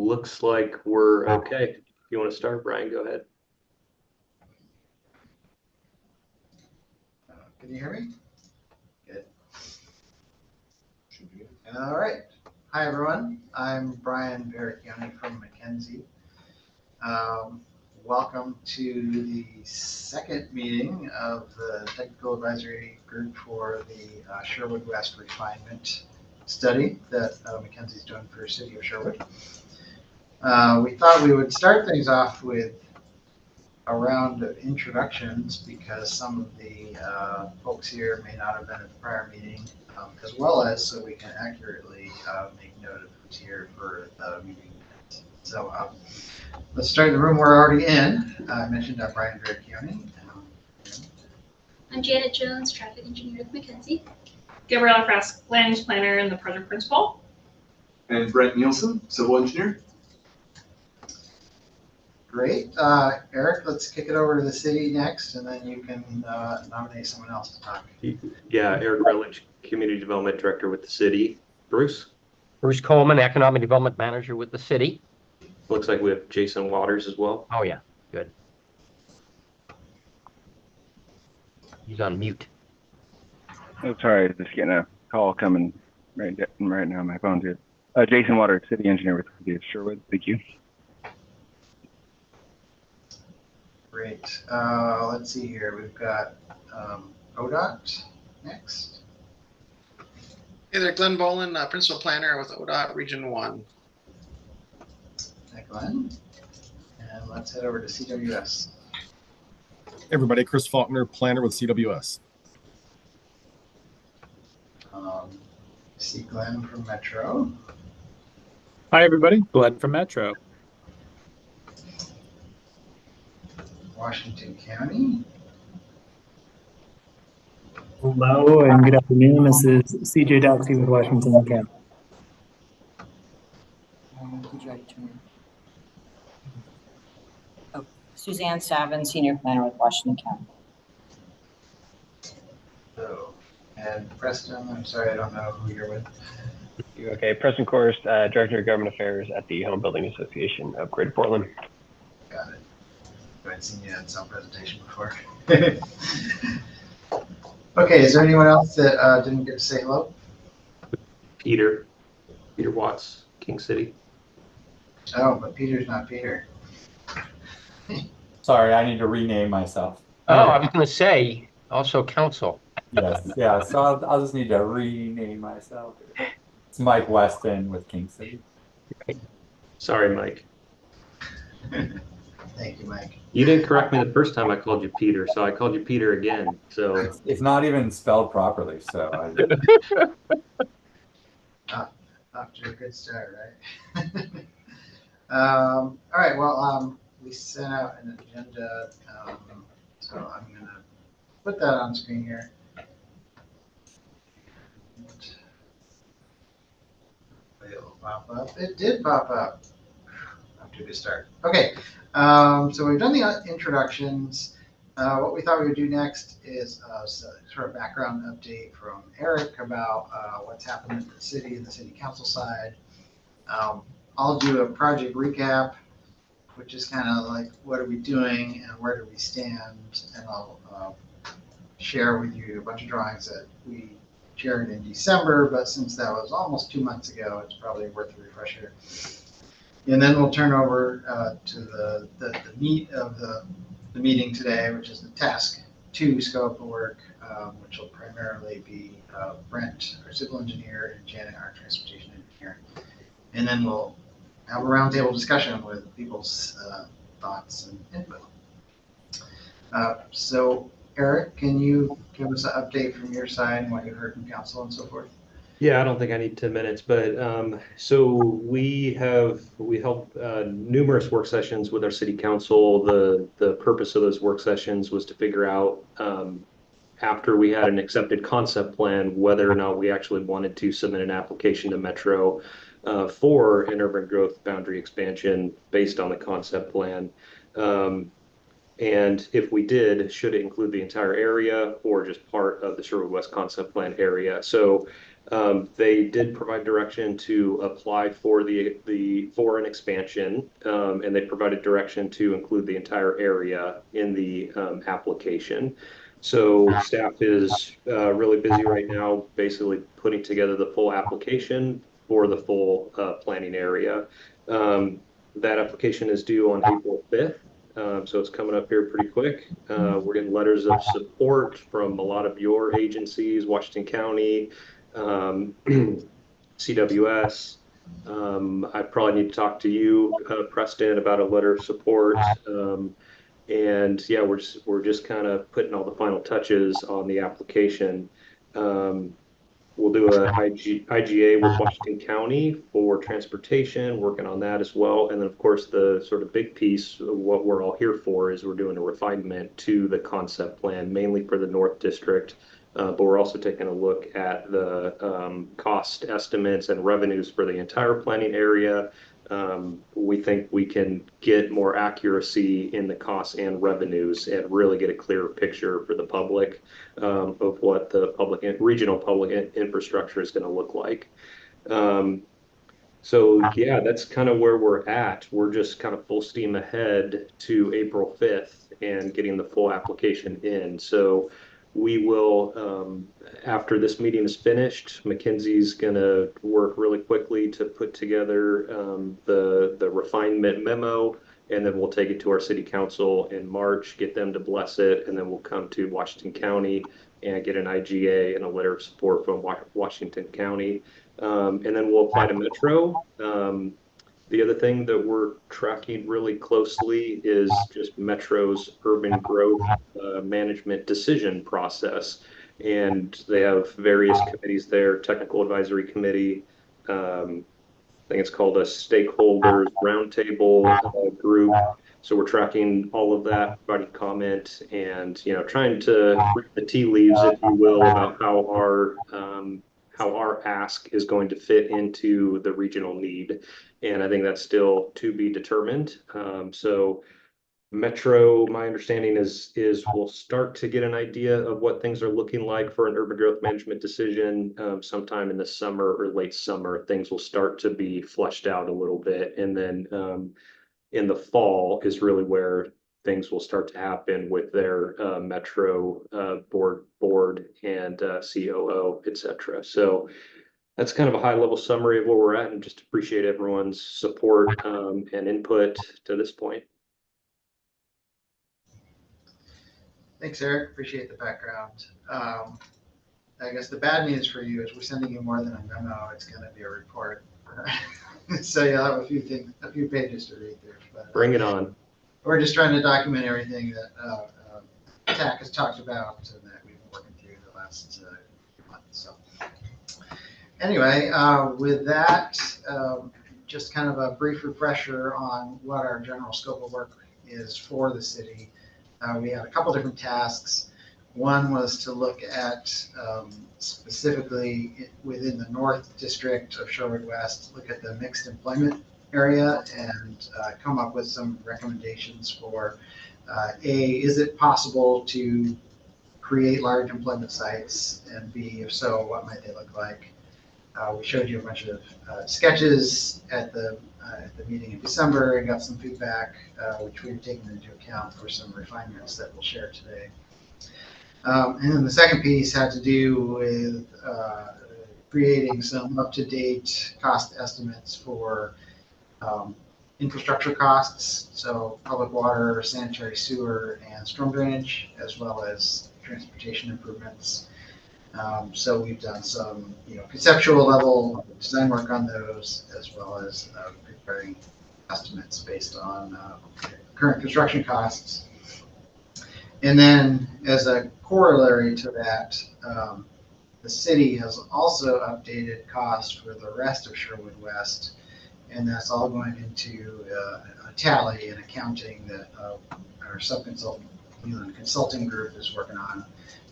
Looks like we're okay. If you want to start, Brian, go ahead. Can you hear me? Good. All right. Hi, everyone. I'm Brian Vericchione from Mackenzie. Welcome to the second meeting of the Technical Advisory Group for the Sherwood West Refinement study that Mackenzie's doing for the City of Sherwood. We thought we would start things off with a round of introductions because some of the folks here may not have been at the prior meeting, as well as so we can accurately make note of who's here for the meeting. So let's start in the room we're already in. I mentioned Brian Vericchione. I'm Janet Jones, traffic engineer with Mackenzie. Gabriella Frask, land use planner and the project principal. And Brent Nielsen, civil engineer. Great. Eric, let's kick it over to the city next, and then you can nominate someone else to talk. Yeah, Eric Rutledge, Community Development Director with the city. Bruce? Bruce Coleman, Economic Development Manager with the city. Looks like we have Jason Waters as well. Oh, yeah. Good. He's on mute. Oh, sorry. Just getting a call coming right now. My phone's here. Jason Waters, City Engineer with the City of Sherwood. Thank you. Great. Let's see here. We've got ODOT next. Hey there, Glenn Boland, Principal Planner with ODOT Region 1. Hi, Glenn. And let's head over to CWS. Hey everybody, Chris Faulkner, Planner with CWS. See Glenn from Metro. Hi everybody, Glenn from Metro. Washington County. Hello and good afternoon. This is CJ Doxey with Washington County. Suzanne Savin, Senior Planner with Washington County. So, and Preston, I'm sorry, I don't know who you're with. Okay, Preston Course, Director of Government Affairs at the Home Building Association of Greater Portland. Got it. I've seen you in some presentation before. Okay, is there anyone else that didn't get to say hello? Peter Watts, King City. Oh, but Peter's not Peter. Sorry, I need to rename myself. Oh, I was going to say, also council. Yes, yeah, so I'll just need to rename myself. It's Mike Weston with King City. Sorry, Mike. Thank you, Mike. You didn't correct me the first time I called you Peter, so I called you Peter again. So it's not even spelled properly, so off to a good start, right? All right, well, we sent out an agenda, so I'm going to put that on screen here. It'll pop up. It did pop up. Off to a good start. Okay, so we've done the introductions. What we thought we would do next is sort of background update from Eric about what's happened at the city and the city council side. I'll do a project recap, which is kind of like what are we doing and where do we stand, and I'll share with you a bunch of drawings that we shared in December, but since that was almost 2 months ago, it's probably worth a refresher. And then we'll turn over to the meat of the meeting today, which is the task 2 scope of work, which will primarily be Brent, our civil engineer, and Janet, our transportation engineer. And then we'll have a roundtable discussion with people's thoughts and input. So, Eric, can you give us an update from your side and what you heard from council and so forth? yeah, I don't think I need 10 minutes, but so we held numerous work sessions with our city council. The purpose of those work sessions was to figure out after we had an accepted concept plan whether or not we actually wanted to submit an application to Metro for an urban growth boundary expansion based on the concept plan. And if we did, should it include the entire area or just part of the Sherwood West concept plan area? So They did provide direction to apply for for an expansion, and they provided direction to include the entire area in the application. So staff is really busy right now, basically putting together the full application for the full planning area. That application is due on April 5th. So it's coming up here pretty quick. We're getting letters of support from a lot of your agencies, Washington County, CWS. I probably need to talk to you, Preston, about a letter of support. And yeah, we're just kind of putting all the final touches on the application. We'll do a IGA with Washington County for transportation, working on that as well. And then, of course, the sort of big piece of what we're all here for is we're doing a refinement to the concept plan, mainly for the North District. But we're also taking a look at the cost estimates and revenues for the entire planning area. We think we can get more accuracy in the costs and revenues and really get a clearer picture for the public of what the regional public infrastructure is going to look like. So yeah, that's kind of where we're at. We're just kind of full steam ahead to April 5th and getting the full application in. So we will, after this meeting is finished, Mackenzie's going to work really quickly to put together the refinement memo, and then we'll take it to our city council in March, get them to bless it, and then we'll come to Washington County and get an IGA and a letter of support from Washington County. And then we'll apply to Metro. The other thing that we're tracking really closely is just Metro's urban growth management decision process. And they have various committees there, technical advisory committee. I think it's called a stakeholders roundtable group. So we're tracking all of that, providing comment, and trying to read the tea leaves, if you will, about how our ask is going to fit into the regional need. And I think that's still to be determined. So Metro, my understanding is we'll start to get an idea of what things are looking like for an urban growth management decision sometime in the summer or late summer. Things will start to be fleshed out a little bit. And then in the fall is really where things will start to happen with their Metro board and COO, et cetera. So that's kind of a high level summary of where we're at, and just appreciate everyone's support and input to this point. Thanks, Eric. Appreciate the background. I guess the bad news for you is we're sending you more than a memo. It's going to be a report. So you'll have a few pages to read through. But, bring it on. We're just trying to document everything that TAC has talked about and that we've been working through the last month. So anyway, with that, just kind of a brief refresher on what our general scope of work is for the city. We had a couple different tasks. One was to look at specifically within the North District of Sherwood West, look at the mixed employment area and come up with some recommendations for is it possible to create large employment sites, and B, if so, what might they look like? We showed you a bunch of sketches at the meeting in December and got some feedback, which we've taken into account for some refinements that we'll share today. And then the second piece had to do with creating some up-to-date cost estimates for infrastructure costs, so public water, sanitary sewer, and storm drainage, as well as transportation improvements. So we've done some, conceptual level design work on those, as well as preparing estimates based on current construction costs. And then, as a corollary to that, the city has also updated costs for the rest of Sherwood West, and that's all going into a tally and accounting that our sub-consultant, consulting group is working on,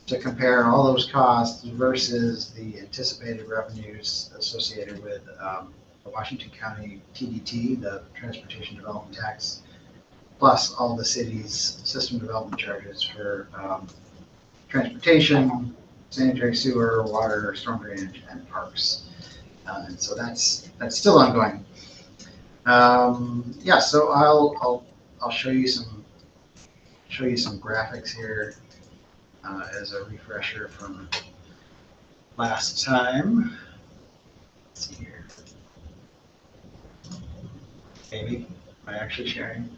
to compare all those costs versus the anticipated revenues associated with the Washington County TDT, the Transportation Development Tax, plus all the city's system development charges for transportation, sanitary sewer, water, storm drainage, and parks. And so that's still ongoing. Yeah, so I'll show you some graphics here as a refresher from last time. Let's see here. Maybe. Am I actually sharing?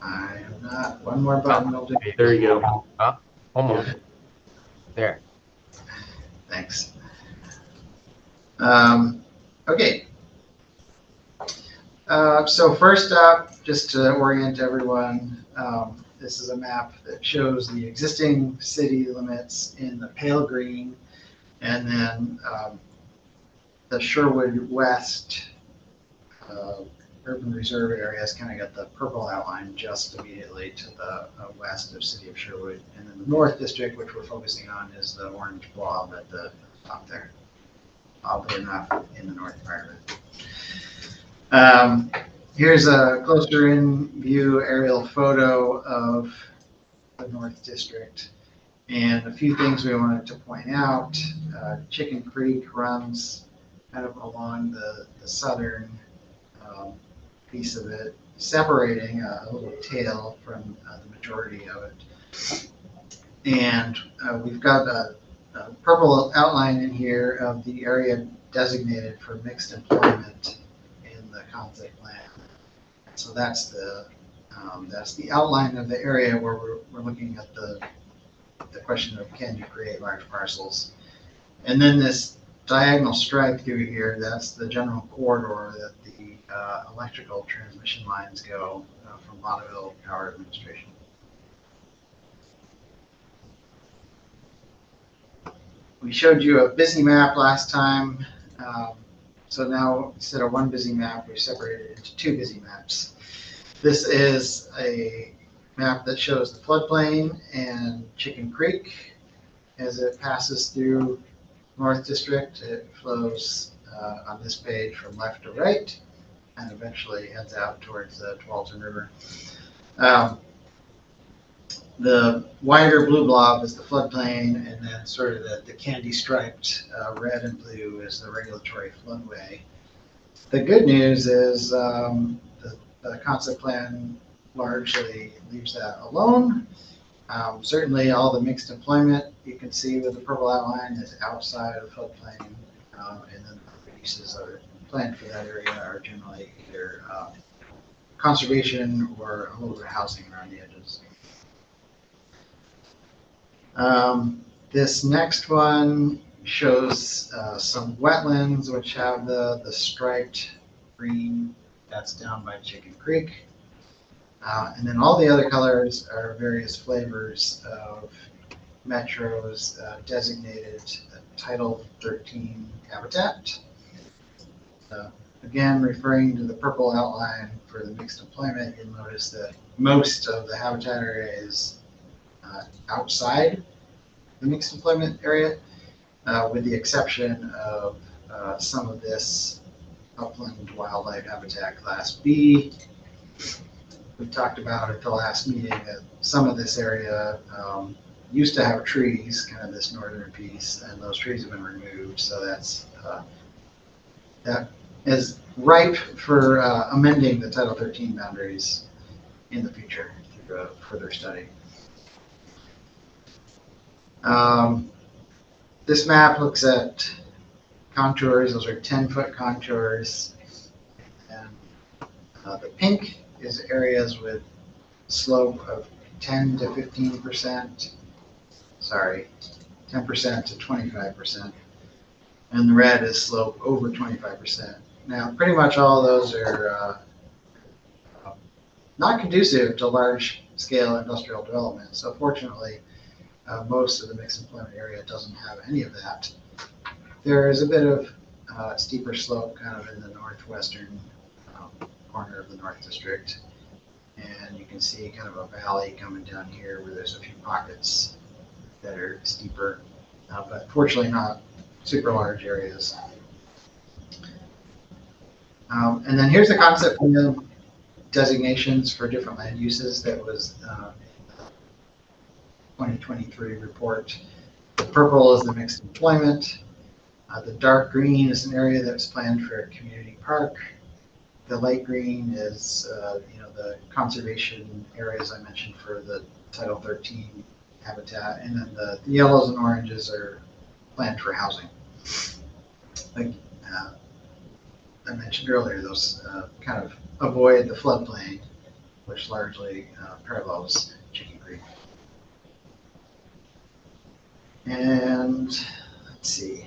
I am not. One more button will do. There you go. Almost. There. Thanks. Okay. So first up, just to orient everyone, this is a map that shows the existing city limits in the pale green, and then the Sherwood West urban reserve area has kind of got the purple outline just immediately to the west of City of Sherwood. And then the North District, which we're focusing on, is the orange blob at the top there. Oddly enough, in the north part of it. Here's a closer in view aerial photo of the North District. And a few things we wanted to point out. Chicken Creek runs kind of along the southern piece of it, separating a little tail from the majority of it. And we've got a purple outline in here of the area designated for mixed employment in the concept plan. So that's the outline of the area where we're looking at the question of can you create large parcels. And then this diagonal stripe through here, that's the general corridor that the electrical transmission lines go from Bonneville Power Administration. We showed you a busy map last time. So now instead of one busy map, we've separated it into two busy maps. This is a map that shows the floodplain and Chicken Creek as it passes through North District. It flows on this page from left to right and eventually heads out towards the Tualatin River. The wider blue blob is the floodplain, and then sort of the candy striped red and blue is the regulatory floodway. The good news is the concept plan largely leaves that alone. Certainly all the mixed employment you can see with the purple outline is outside of the floodplain, and then the uses are planned for that area are generally either conservation or a little bit of housing around the edges. This next one shows some wetlands which have the striped green. That's down by Chicken Creek. And then all the other colors are various flavors of metros designated Title 13 habitat. Again, referring to the purple outline for the mixed employment, you'll notice that most of the habitat area is outside the mixed employment area, with the exception of some of this upland wildlife habitat class B. We talked about at the last meeting that some of this area used to have trees, kind of this northern piece, and those trees have been removed. So that is ripe for amending the Title 13 boundaries in the future through a further study. This map looks at contours. Those are 10-foot contours. And the pink is areas with slope of 10 to 15%. Sorry, 10% to 25%. And the red is slope over 25%. Now, pretty much all of those are not conducive to large-scale industrial development. So fortunately, most of the mixed employment area doesn't have any of that. There is a bit of steeper slope kind of in the northwestern corner of the North District. And you can see kind of a valley coming down here where there's a few pockets that are steeper, but fortunately not super large areas. And then here's the concept plan designations for different land uses that was in the 2023 report. The purple is the mixed employment. The dark green is an area that was planned for a community park. The light green is, the conservation areas I mentioned for the Title 13 habitat, and then the yellows and oranges are planned for housing. Like I mentioned earlier, those kind of avoid the floodplain, which largely parallels Chicken Creek. And let's see,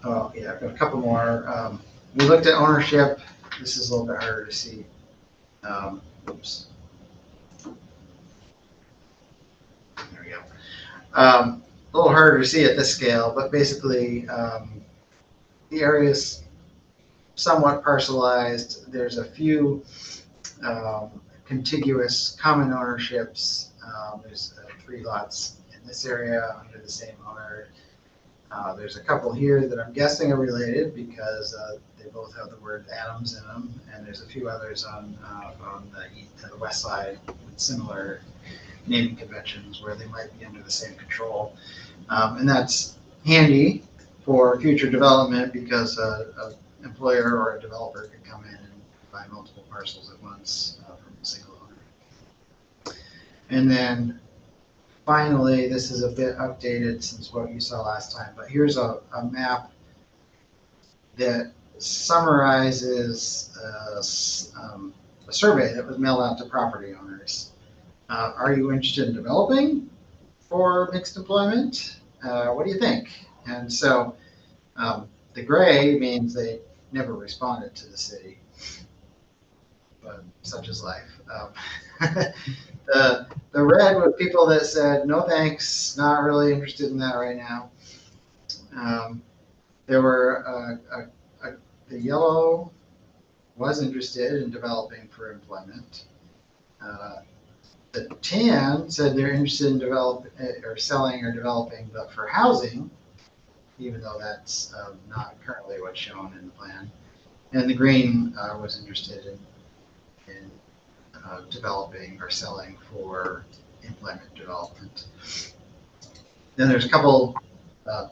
oh yeah, I've got a couple more. We looked at ownership. This is a little bit harder to see. Oops. There we go. A little harder to see at this scale, but basically the area is somewhat parcelized. There's a few contiguous common ownerships. There's 3 lots in this area under the same owner. There's a couple here that I'm guessing are related because they both have the word Adams in them, and there's a few others on the west side with similar naming conventions where they might be under the same control. And that's handy for future development because an employer or a developer could come in and buy multiple parcels at once from a single owner. And then finally, this is a bit updated since what you saw last time, but here's a map that summarizes a survey that was mailed out to property owners. Are you interested in developing for mixed employment? What do you think? And so the gray means they never responded to the city, but such is life. The red were people that said, no thanks, not really interested in that right now. There were, the yellow was interested in developing for employment. The tan said they're interested in selling or developing, but for housing, even though that's not currently what's shown in the plan. And the green was interested in developing or selling for employment development. Then there's a couple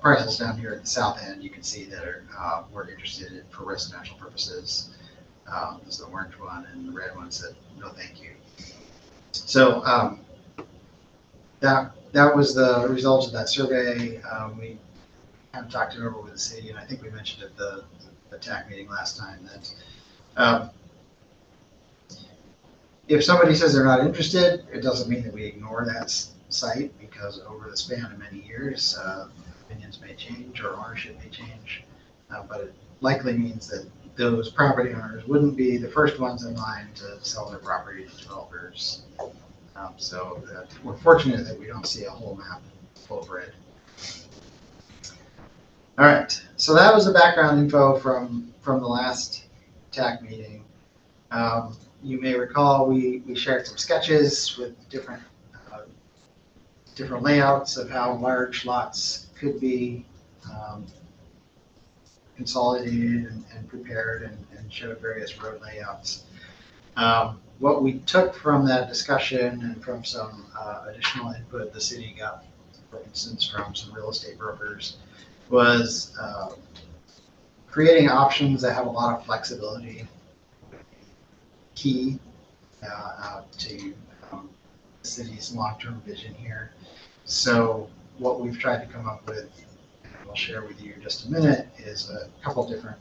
parcels down here at the south end you can see that were interested in for residential purposes. There's the orange one, and the red one said no thank you. So that was the result of that survey. We kind of talked it over with the city, and I think we mentioned at the TAC meeting last time that if somebody says they're not interested, it doesn't mean that we ignore that site, because over the span of many years, opinions may change or ownership may change, but it likely means that those property owners wouldn't be the first ones in line to sell their property to developers. So we're fortunate that we don't see a whole map full of red. All right, so that was the background info from the last TAC meeting. You may recall we shared some sketches with different layouts of how large lots could be consolidated and prepared, and showed various road layouts. What we took from that discussion and from some additional input the city got, for instance, from some real estate brokers, was creating options that have a lot of flexibility, key to the city's long-term vision here. So what we've tried to come up with, and I'll share with you in just a minute, is a couple different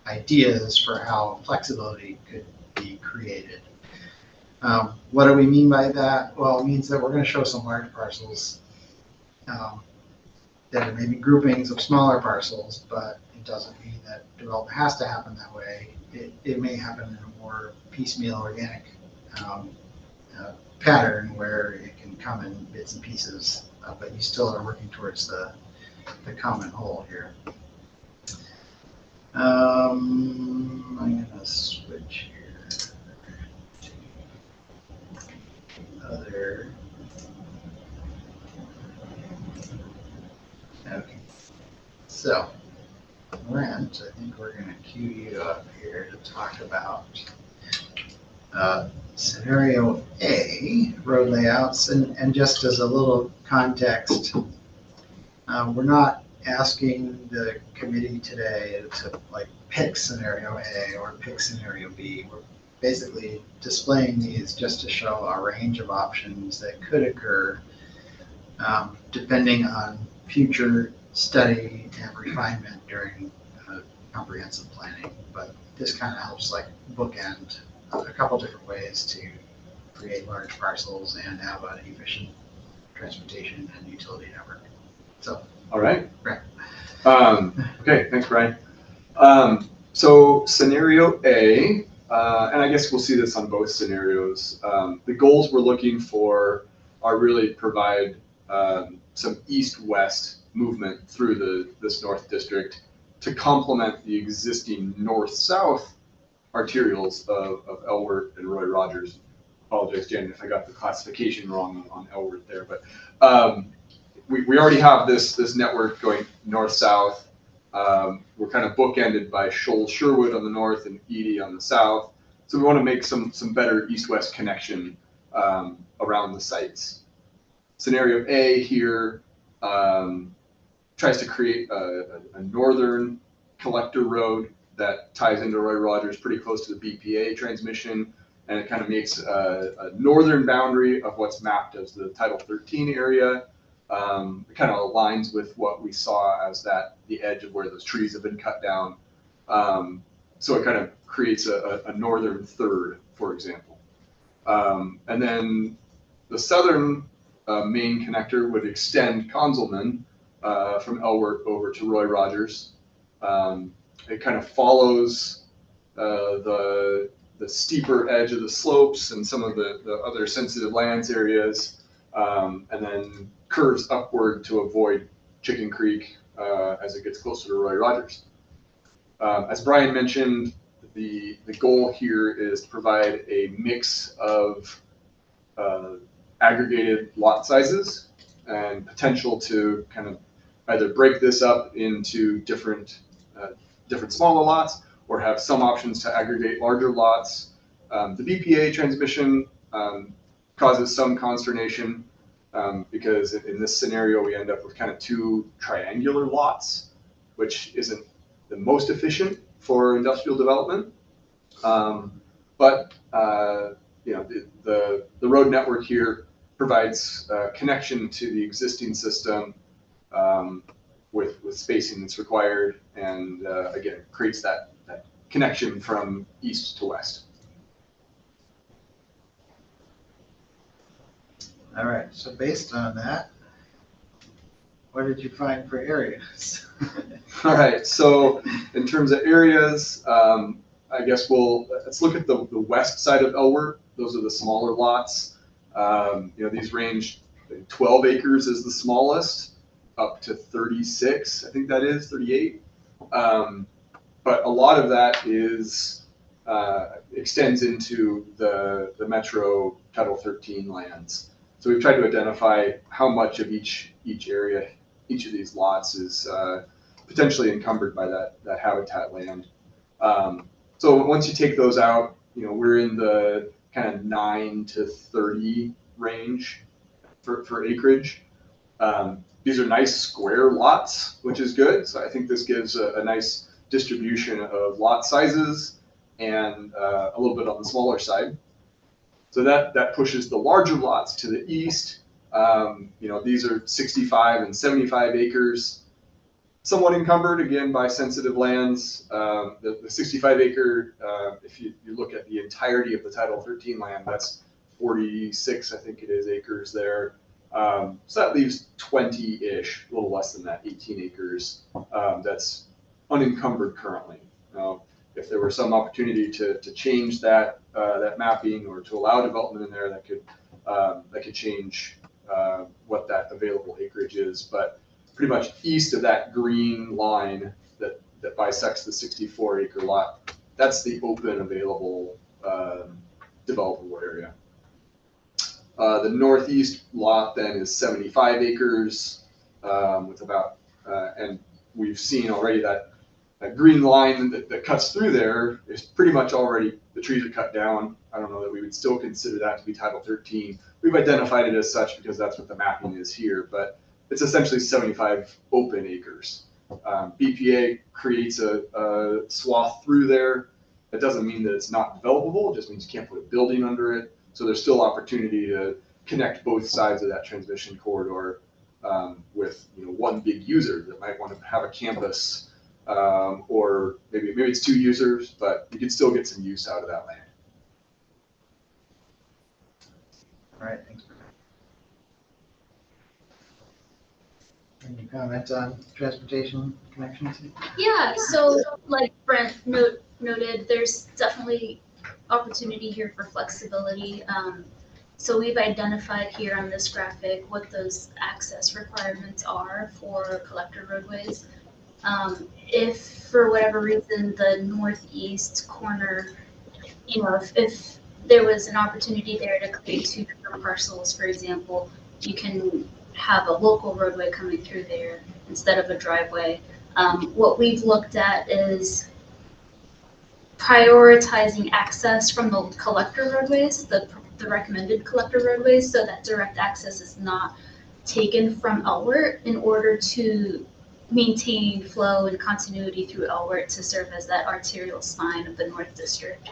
ideas for how flexibility could be created. What do we mean by that? Well, it means that we're going to show some large parcels that are maybe groupings of smaller parcels, but it doesn't mean that development has to happen that way. It may happen in a more piecemeal, organic pattern where it can come in bits and pieces, but you still are working towards the common whole here. I'm going to switch here to other. Okay, so Brent, I think we're gonna cue you up here to talk about scenario A, road layouts, and just as a little context, we're not asking the committee today to like pick scenario A or pick scenario B. We're basically displaying these just to show a range of options that could occur depending on future study and refinement during comprehensive planning. But this kind of helps like bookend a couple different ways to create large parcels and have an efficient transportation and utility network. So, all right. Right. Okay, thanks, Brian. So scenario A, and I guess we'll see this on both scenarios. The goals we're looking for are really provide some east-west movement through this North District to complement the existing north-south arterials of Elwert and Roy Rogers. Apologize, Jen, if I got the classification wrong on Elwert there, but we already have this network going north-south. We're kind of bookended by Sherwood on the north and Edie on the south. So we want to make some better east-west connection around the sites. Scenario A here tries to create a northern collector road that ties into Roy Rogers pretty close to the BPA transmission, and it kind of makes a northern boundary of what's mapped as the Title 13 area. It kind of aligns with what we saw as the edge of where those trees have been cut down. So it kind of creates a northern third, for example. And then the southern main connector would extend Conzelman from Elwert over to Roy Rogers. It kind of follows the steeper edge of the slopes and some of the other sensitive lands areas, and then curves upward to avoid Chicken Creek as it gets closer to Roy Rogers. As Brian mentioned, the goal here is to provide a mix of aggregated lot sizes and potential to kind of either break this up into different smaller lots or have some options to aggregate larger lots. The BPA transmission causes some consternation because in this scenario we end up with kind of two triangular lots, which isn't the most efficient for industrial development. But you know, the road network here provides connection to the existing system with spacing that's required, and again, creates that connection from east to west. All right, so based on that, what did you find for areas? All right, so in terms of areas, I guess let's look at the west side of Elwert. Those are the smaller lots. You know, these range 12 acres is the smallest, up to 36, I think that is 38. But a lot of that is extends into the Metro Title 13 lands. So we've tried to identify how much of each area, each of these lots is potentially encumbered by that habitat land. So once you take those out, you know, we're in the kind of 9 to 30 range for acreage. These are nice square lots, which is good. So I think this gives a nice distribution of lot sizes and a little bit on the smaller side. So that pushes the larger lots to the east. You know, these are 65 and 75 acres, somewhat encumbered again by sensitive lands. The 65 acre, if you look at the entirety of the Title 13 land, that's 46, I think it is, acres there. So that leaves 20-ish, a little less than that, 18 acres, that's unencumbered currently. Now, if there were some opportunity to change that mapping or to allow development in there, that could change what that available acreage is. But pretty much east of that green line that bisects the 64-acre lot, that's the open available developable area. The northeast lot then is 75 acres with about, and we've seen already that that green line that cuts through there is pretty much already, the trees are cut down. I don't know that we would still consider that to be Title 13. We've identified it as such because that's what the mapping is here, but it's essentially 75 open acres. BPA creates a swath through there. That doesn't mean that it's not developable, it just means you can't put a building under it. So there's still opportunity to connect both sides of that transmission corridor with one big user that might want to have a campus, or maybe it's 2 users, but you can still get some use out of that land. All right, thanks. Any comment on transportation connections? Yeah, so like Brent noted, there's definitely opportunity here for flexibility. So we've identified here on this graphic what those access requirements are for collector roadways. If for whatever reason the northeast corner, if there was an opportunity there to create 2 different parcels, for example, you can have a local roadway coming through there instead of a driveway. What we've looked at is prioritizing access from the collector roadways, the recommended collector roadways, so that direct access is not taken from Elwert in order to maintain flow and continuity through Elwert to serve as that arterial spine of the North District.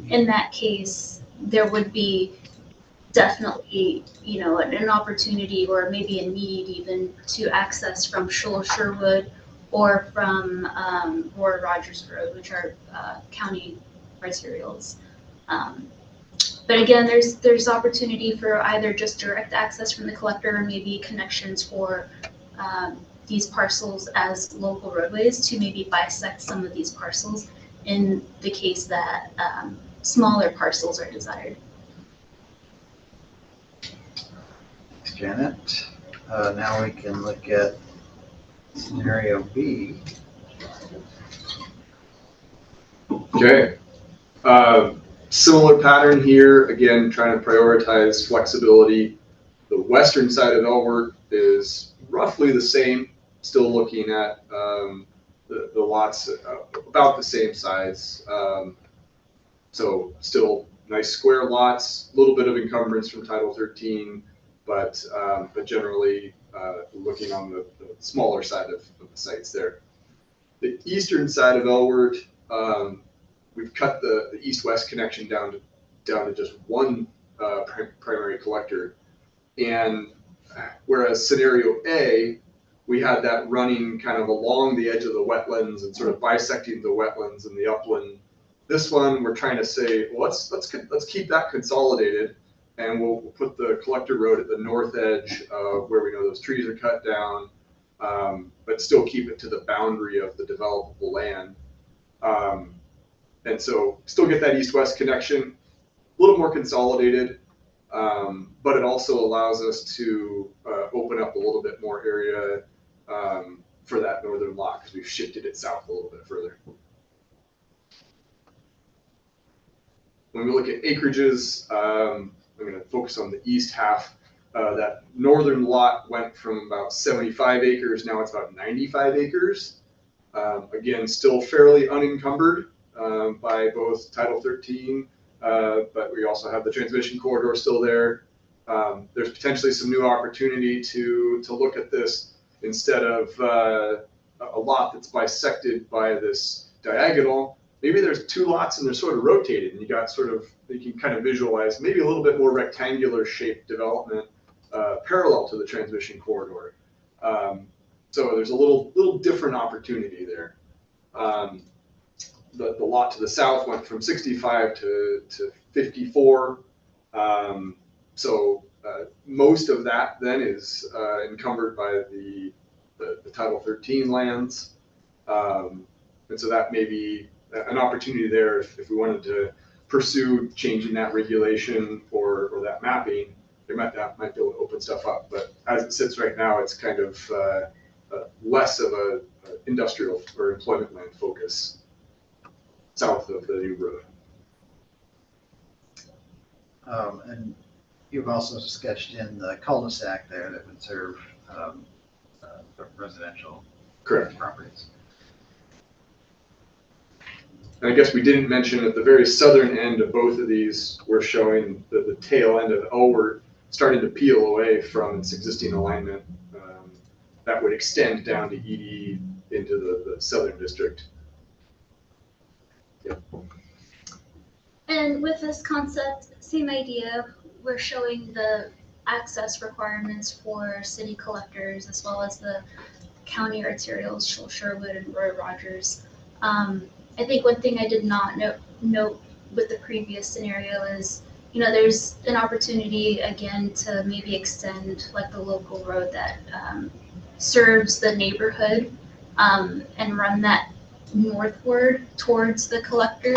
In that case, there would be definitely, an opportunity or maybe a need even to access from Sherwood or from Roy Rogers Road, which are county arterials. But again, there's opportunity for either just direct access from the collector or maybe connections for these parcels as local roadways to maybe bisect some of these parcels in the case that smaller parcels are desired. Thanks, Janet. Now we can look at scenario B. Okay. Similar pattern here, again, trying to prioritize flexibility. The western side of Elwert is roughly the same, still looking at the lots about the same size. So still nice square lots, a little bit of encumbrance from Title 13, but generally looking on the smaller side of the sites there. The eastern side of Elwert, we've cut the east-west connection down to just one primary collector. And whereas scenario A, we had that running kind of along the edge of the wetlands and sort of bisecting the wetlands and the upland. This one, we're trying to say, well, let's keep that consolidated, and we'll put the collector road at the north edge of where we know those trees are cut down, but still keep it to the boundary of the developable land. And so still get that east-west connection, a little more consolidated, but it also allows us to open up a little bit more area for that northern lot because we've shifted it south a little bit further. When we look at acreages, I'm going to focus on the east half. That northern lot went from about 75 acres, now it's about 95 acres. Again, still fairly unencumbered by both Title 13, but we also have the transmission corridor still there. There's potentially some new opportunity to look at this instead of a lot that's bisected by this diagonal. Maybe there's 2 lots and they're sort of rotated, and you can kind of visualize maybe a little bit more rectangular shaped development parallel to the transmission corridor. So there's a little different opportunity there. The lot to the south went from 65 to 54. So most of that then is encumbered by the Title 13 lands. And so that may be an opportunity there if we wanted to pursue changing that regulation or that mapping. That might be able to open stuff up. But as it sits right now, it's kind of less of a industrial or employment land focus south of the new road. And you've also sketched in the cul-de-sac there that would serve residential correct properties. And I guess we didn't mention at the very southern end of both of these, we're showing the tail end of Elward starting to peel away from its existing alignment. That would extend down to ED into the southern district. Yep. And with this concept, same idea, we're showing the access requirements for city collectors as well as the county arterials, Sherwood and Roy Rogers. I think one thing I did not note with the previous scenario is, there's an opportunity again to maybe extend like the local road that serves the neighborhood and run that northward towards the collector.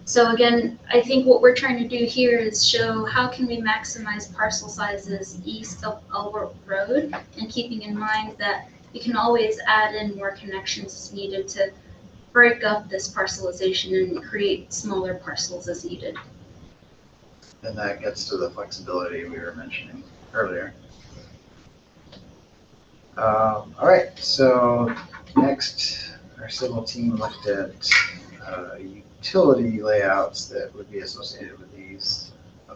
So again, I think what we're trying to do here is show how can we maximize parcel sizes east of Elbert Road, and keeping in mind that we can always add in more connections as needed to break up this parcelization and create smaller parcels as needed. And that gets to the flexibility we were mentioning earlier. All right, so next our civil team looked at utility layouts that would be associated with these.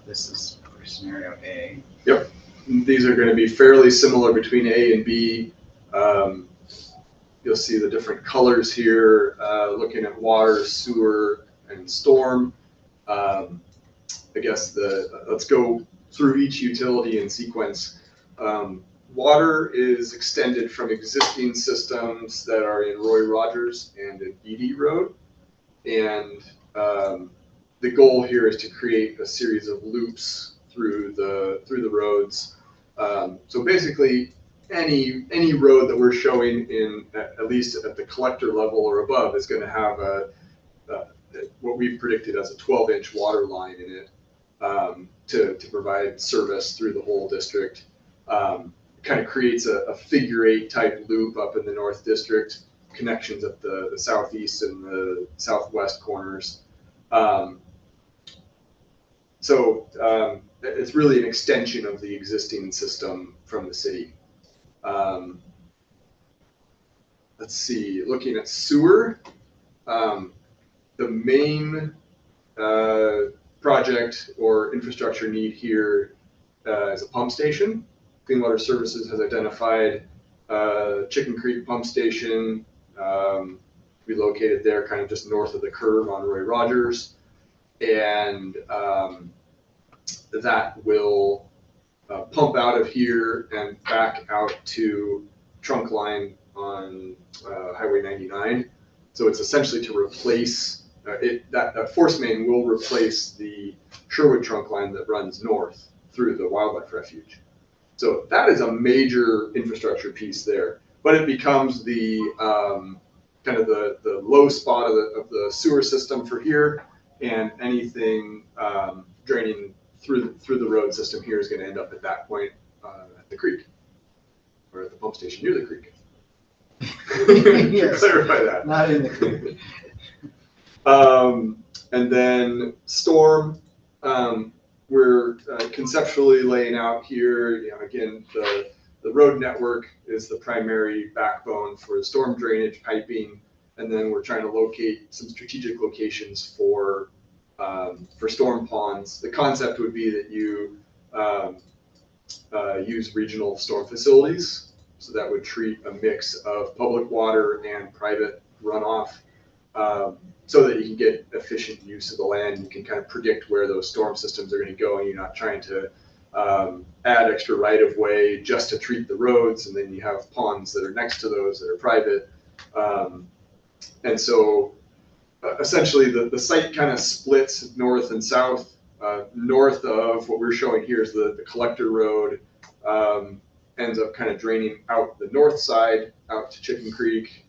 This is for scenario A. Yep, these are going to be fairly similar between A and B. You'll see the different colors here, looking at water, sewer, and storm. I guess let's go through each utility in sequence. Water is extended from existing systems that are in Roy Rogers and in Edie Road. And the goal here is to create a series of loops through the roads. So basically, any road that we're showing in at least at the collector level or above is going to have what we've predicted as a 12-inch water line in it to provide service through the whole district. Kind of creates a figure-8 type loop up in the North District, connections at the southeast and the southwest corners. So it's really an extension of the existing system from the city. Let's see, looking at sewer, the main project or infrastructure need here is a pump station. Clean Water Services has identified Chicken Creek Pump Station. We located there kind of just north of the curve on Roy Rogers. And that will pump out of here and back out to trunk line on Highway 99. So it's essentially to replace, that force main will replace the Sherwood trunk line that runs north through the wildlife refuge. So that is a major infrastructure piece there, but it becomes the kind of the low spot of the sewer system for here, and anything draining through the road system here is going to end up at that point at the creek, or at the pump station near the creek. Yes, clarify that. not in the creek. And then storm. We're conceptually laying out here, again, the road network is the primary backbone for the storm drainage piping, and then we're trying to locate some strategic locations for storm ponds. The concept would be that you use regional storm facilities, so that would treat a mix of public water and private runoff. So that you can get efficient use of the land. You can kind of predict where those storm systems are going to go, and you're not trying to add extra right of way just to treat the roads, and then you have ponds that are next to those that are private. And so essentially the site kind of splits north and south. North of what we're showing here is the collector road, ends up kind of draining out the north side out to Chicken Creek.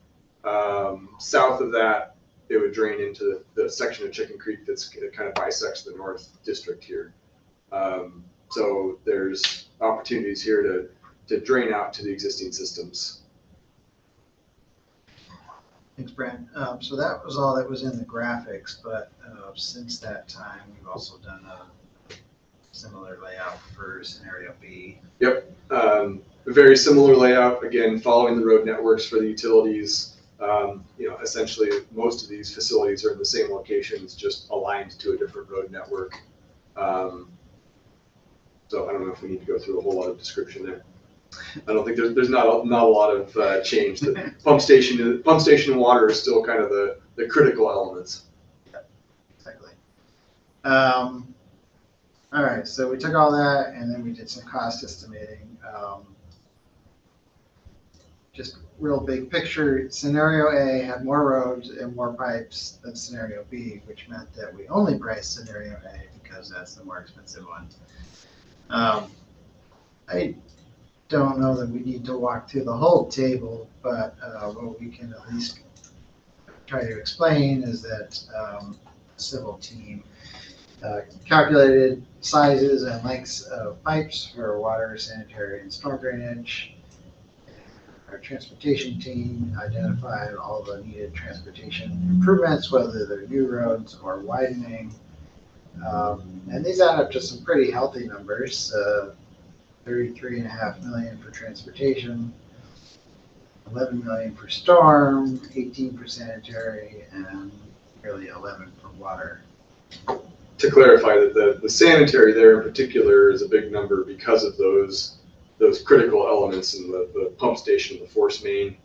South of that, it would drain into the section of Chicken Creek that's kind of bisects the North District here. So there's opportunities here to drain out to the existing systems. Thanks, Brad. So that was all that was in the graphics, but since that time, we've also done a similar layout for scenario B. Yep, a very similar layout, again, following the road networks for the utilities. Essentially most of these facilities are in the same locations, just aligned to a different road network. So I don't know if we need to go through a whole lot of description there. I don't think there's not a lot of change. The pump station and water is still kind of the critical elements. Yeah, exactly. All right, so we took all that and then we did some cost estimating. Just real big picture, scenario A had more roads and more pipes than scenario B, which meant that we only priced scenario A because that's the more expensive one. I don't know that we need to walk through the whole table, but what we can at least try to explain is that the civil team calculated sizes and lengths of pipes for water, sanitary, and storm drainage. Our transportation team identified all the needed transportation improvements, whether they're new roads or widening. And these add up to some pretty healthy numbers. 33.5 million for transportation, 11 million for storm, 18 for sanitary, and nearly 11 for water. To clarify that the sanitary there in particular is a big number because of those critical elements in the pump station, the force main.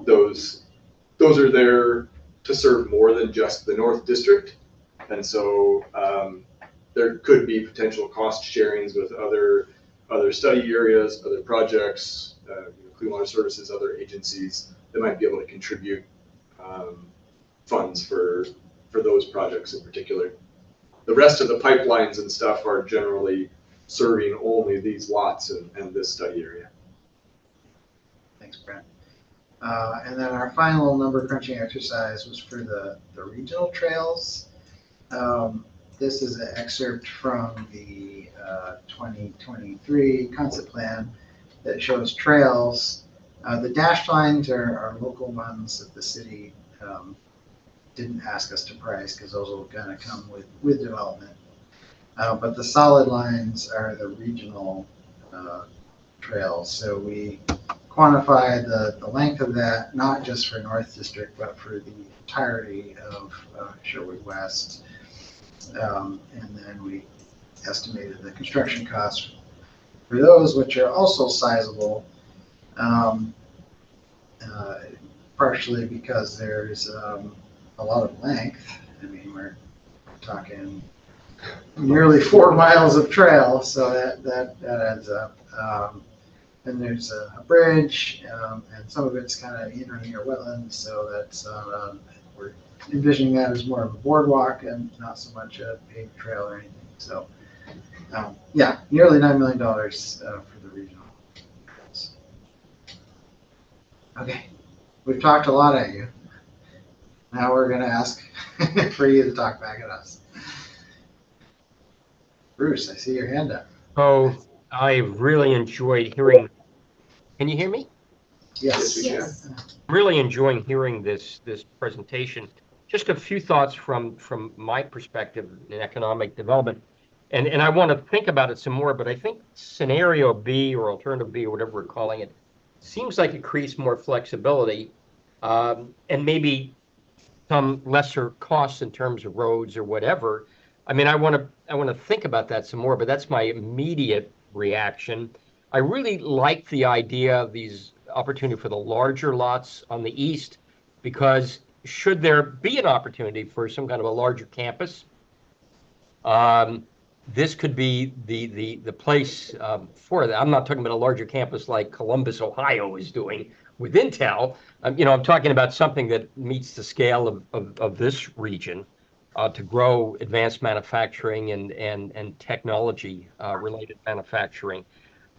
Those are there to serve more than just the North District. And so there could be potential cost sharings with other study areas, other projects, Clean Water Services, other agencies that might be able to contribute funds for those projects in particular. The rest of the pipelines and stuff are generally serving only these lots and this study area. Thanks, Brent. And then our final number crunching exercise was for the regional trails. This is an excerpt from the 2023 concept plan that shows trails. The dashed lines are local ones that the city didn't ask us to price because those will kind of come with development. But the solid lines are the regional trails. So we quantify the length of that, not just for North District, but for the entirety of Sherwood West. And then we estimated the construction costs for those, which are also sizable, partially because there's a lot of length. I mean, we're talking nearly 4 miles of trail, so that adds up. And there's a bridge, and some of it's kind of in or near wetlands, so that's we're envisioning that as more of a boardwalk and not so much a paved trail or anything. So, yeah, nearly $9 million for the regional. Okay, we've talked a lot at you. Now we're going to ask for you to talk back at us. Bruce, I see your hand up. Oh, I really enjoyed hearing. Can you hear me? Yes. Yes. Really enjoying hearing this presentation. Just a few thoughts from my perspective in economic development, and I want to think about it some more. But I think scenario B or alternative B or whatever we're calling it seems like it creates more flexibility, and maybe some lesser costs in terms of roads or whatever. I mean, I want to think about that some more, but that's my immediate reaction. I really like the idea of these opportunity for the larger lots on the east, because should there be an opportunity for some kind of a larger campus, this could be the place for that. I'm not talking about a larger campus like Columbus, Ohio is doing with Intel. I'm talking about something that meets the scale of this region to grow advanced manufacturing and technology related manufacturing.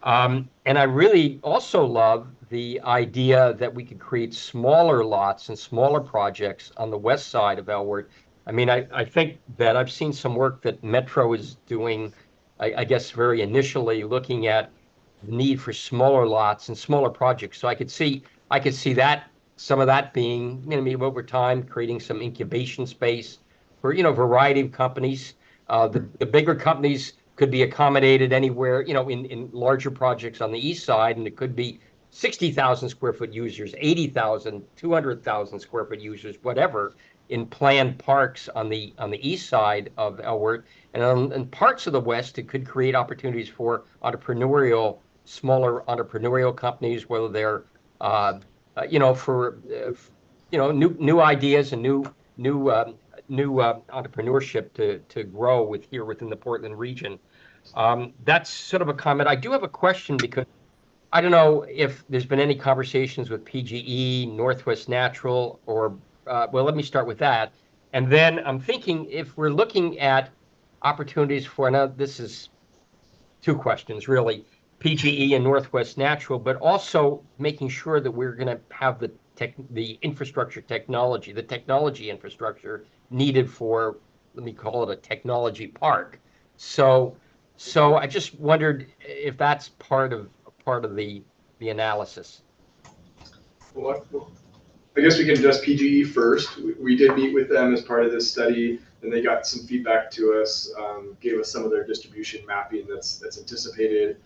And I really also love the idea that we could create smaller lots and smaller projects on the west side of Elwood. I mean, I think that I've seen some work that Metro is doing, I guess, very initially looking at the need for smaller lots and smaller projects. So I could see that some of that being, maybe over time, creating some incubation space for, a variety of companies. The bigger companies could be accommodated anywhere, in larger projects on the east side, and it could be 60,000 square foot users, 80,000, 200,000 square foot users, whatever, in planned parks on the east side of Elwood, and in parts of the west, it could create opportunities for smaller entrepreneurial companies, whether they're for new ideas and new entrepreneurship to grow within the Portland region. That's sort of a comment. I do have a question because I don't know if there's been any conversations with PGE, Northwest Natural, or well, let me start with that. And then I'm thinking if we're looking at opportunities for, now this is two questions really, PGE and Northwest Natural, but also making sure that we're going to have the infrastructure technology, the technology infrastructure needed for, let me call it a technology park. So I just wondered if that's part of the analysis. Well, I guess we can address PGE first. We did meet with them as part of this study, and they got some feedback to us, gave us some of their distribution mapping that's anticipated.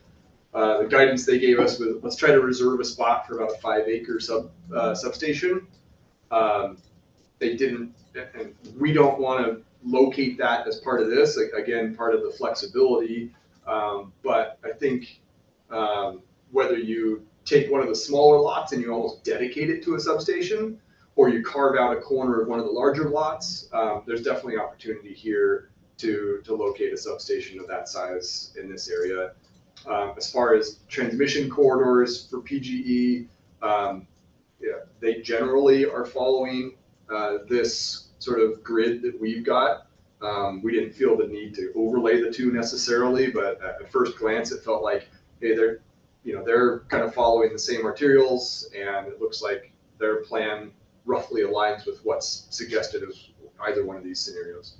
The guidance they gave us was, let's try to reserve a spot for about a 5-acre substation. They didn't, and we don't want to locate that as part of this. Again, part of the flexibility. But I think whether you take one of the smaller lots and you almost dedicate it to a substation, or you carve out a corner of one of the larger lots, there's definitely opportunity here to locate a substation of that size in this area. As far as transmission corridors for PGE, they generally are following this sort of grid that we've got. We didn't feel the need to overlay the two necessarily, but at first glance, it felt like, hey, they're kind of following the same arterials, and it looks like their plan roughly aligns with what's suggested of either one of these scenarios.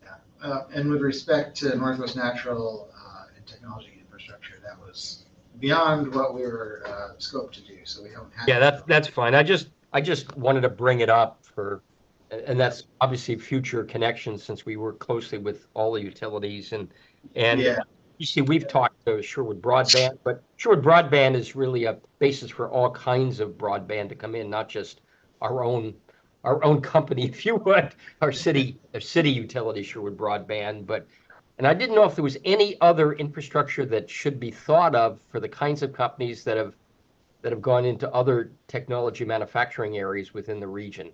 Yeah, and with respect to Northwest Natural and technology infrastructure, that was beyond what we were scoped to do, so we don't have. Yeah, that's fine. I just wanted to bring it up and that's obviously future connections since we work closely with all the utilities and yeah. You see, we've talked to Sherwood Broadband, but Sherwood Broadband is really a basis for all kinds of broadband to come in, not just our own company, if you would, our city utility, Sherwood Broadband. And I didn't know if there was any other infrastructure that should be thought of for the kinds of companies that have gone into other technology manufacturing areas within the region.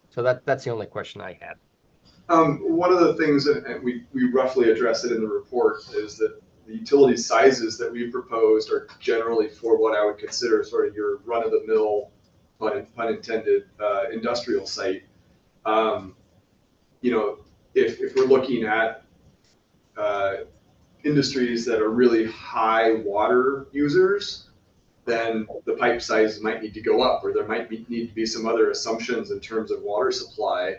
So that's the only question I had. One of the things, and we roughly address it in the report, is that the utility sizes that we've proposed are generally for what I would consider sort of your run-of-the-mill, pun intended, industrial site. If we're looking at industries that are really high water users, then the pipe size might need to go up, or there might need to be some other assumptions in terms of water supply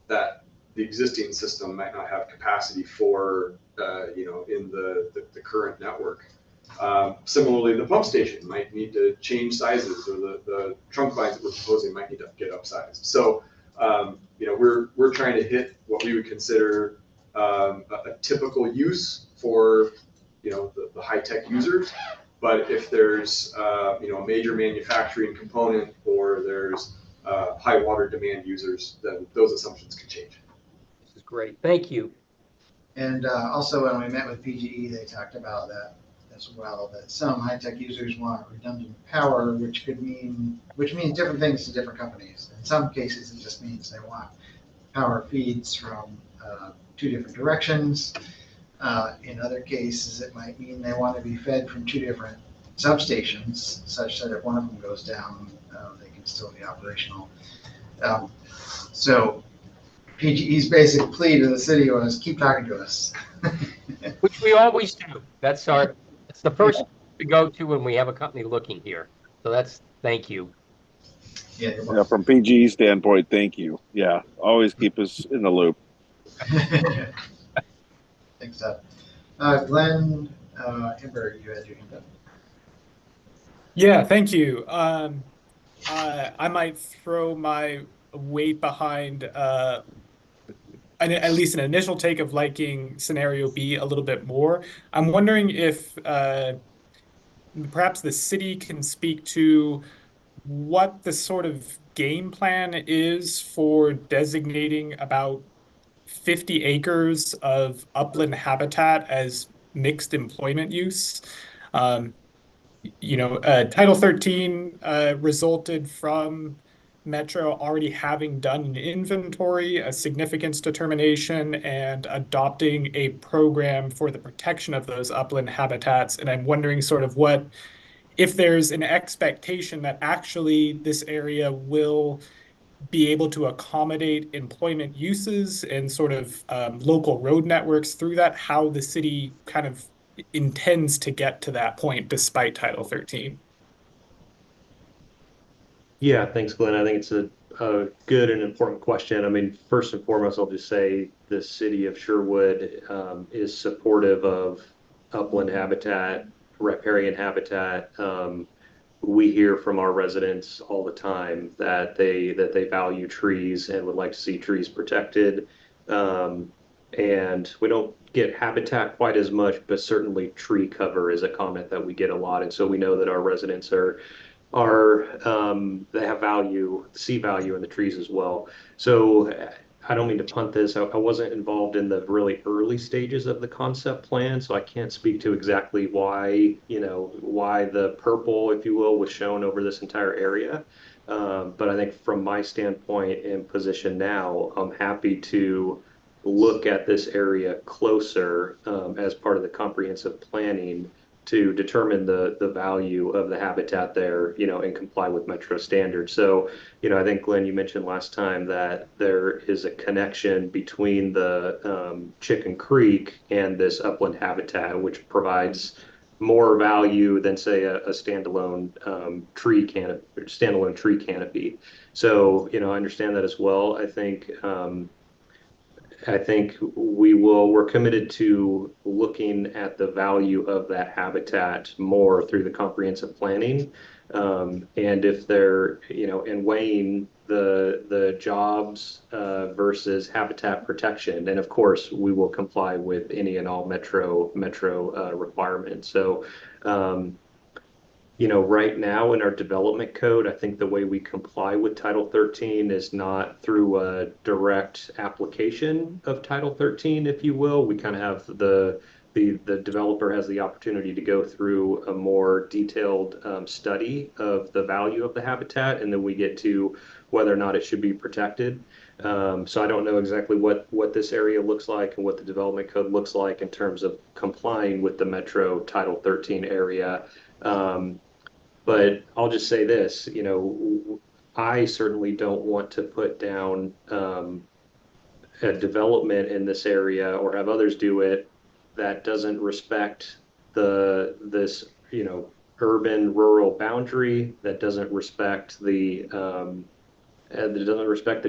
that the existing system might not have capacity for, in the current network. Similarly, the pump station might need to change sizes, or the trunk lines that we're proposing might need to get upsized. So, we're trying to hit what we would consider a typical use for, the high-tech users. But if there's, a major manufacturing component, or there's high water demand users, then those assumptions can change. This is great. Thank you. And also, when we met with PGE, they talked about that as well, that some high-tech users want redundant power, which means different things to different companies. In some cases, it just means they want power feeds from 2 different directions. In other cases, it might mean they want to be fed from 2 different substations, such that if one of them goes down, they can still be operational. So PGE's basic plea to the city was, keep talking to us. Which we always do. It's the first to go to when we have a company looking here. So thank you. Yeah, from PGE standpoint, thank you. Yeah, always keep us in the loop. Thanks, Seth. Glenn Ember, you had your hand up. Yeah, thank you. I might throw my weight behind at least an initial take of liking scenario B a little bit more. I'm wondering if perhaps the city can speak to what the sort of game plan is for designating about 50 acres of upland habitat as mixed employment use. Um, Title 13 resulted from Metro already having done an inventory, a significance determination, and adopting a program for the protection of those upland habitats. And I'm wondering sort of if there's an expectation that actually this area will be able to accommodate employment uses and sort of local road networks through that, how the city kind of intends to get to that point despite Title 13. Yeah, thanks, Glenn. I think it's a good and important question. I mean, first and foremost, I'll just say the city of Sherwood is supportive of upland habitat, riparian habitat. We hear from our residents all the time that they value trees and would like to see trees protected. And we don't get habitat quite as much, but certainly tree cover is a comment that we get a lot. And so we know that our residents they have value, see value in the trees as well. So I don't mean to punt this. I wasn't involved in the really early stages of the concept plan, so I can't speak to exactly why the purple, if you will, was shown over this entire area. But I think from my standpoint and position now, I'm happy to look at this area closer as part of the comprehensive planning to determine the value of the habitat there, and comply with Metro standards. So, I think, Glenn, you mentioned last time that there is a connection between the Chicken Creek and this upland habitat, which provides more value than, say, a standalone tree canopy. So, I understand that as well. I think we're committed to looking at the value of that habitat more through the comprehensive planning. And if they're, and weighing the jobs versus habitat protection. And of course, we will comply with any and all metro requirements. So, right now in our development code, I think the way we comply with Title 13 is not through a direct application of Title 13, if you will. We kind of have the developer has the opportunity to go through a more detailed study of the value of the habitat, and then we get to whether or not it should be protected. So I don't know exactly what this area looks like and what the development code looks like in terms of complying with the Metro Title 13 area. But I'll just say this, I certainly don't want to put down a development in this area or have others do it that doesn't respect this urban rural boundary, that doesn't respect the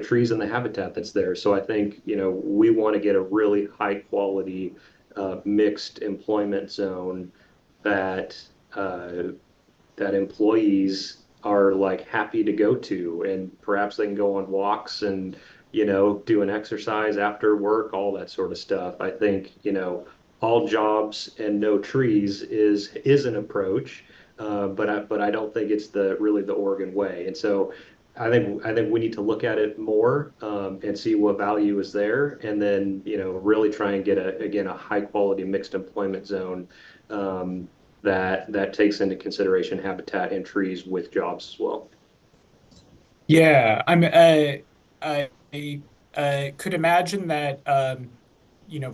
trees and the habitat that's there. So I think we want to get a really high quality mixed employment zone that employees are like happy to go to, and perhaps they can go on walks and do an exercise after work, all that sort of stuff. I think all jobs and no trees is an approach, but I don't think it's really the Oregon way. And so I think we need to look at it more and see what value is there, and then really try and get a high quality mixed employment zone that takes into consideration habitat and trees with jobs as well. Yeah, I could imagine that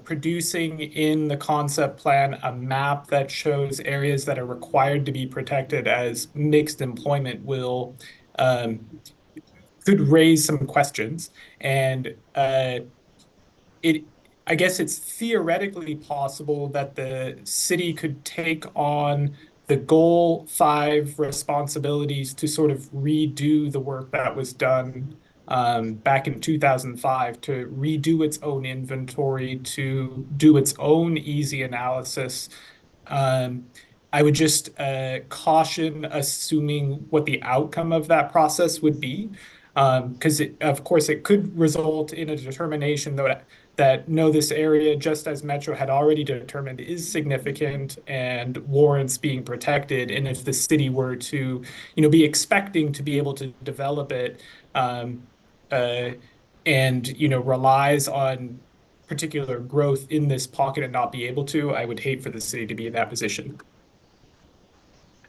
producing in the concept plan a map that shows areas that are required to be protected as mixed employment could raise some questions, and I guess it's theoretically possible that the city could take on the goal 5 responsibilities to sort of redo the work that was done back in 2005, to redo its own inventory, to do its own easy analysis. I would just caution assuming what the outcome of that process would be, because of course it could result in a determination that no, this area, just as Metro had already determined, is significant and warrants being protected. And if the city were to, be expecting to be able to develop it, and relies on particular growth in this pocket and not be able to, I would hate for the city to be in that position.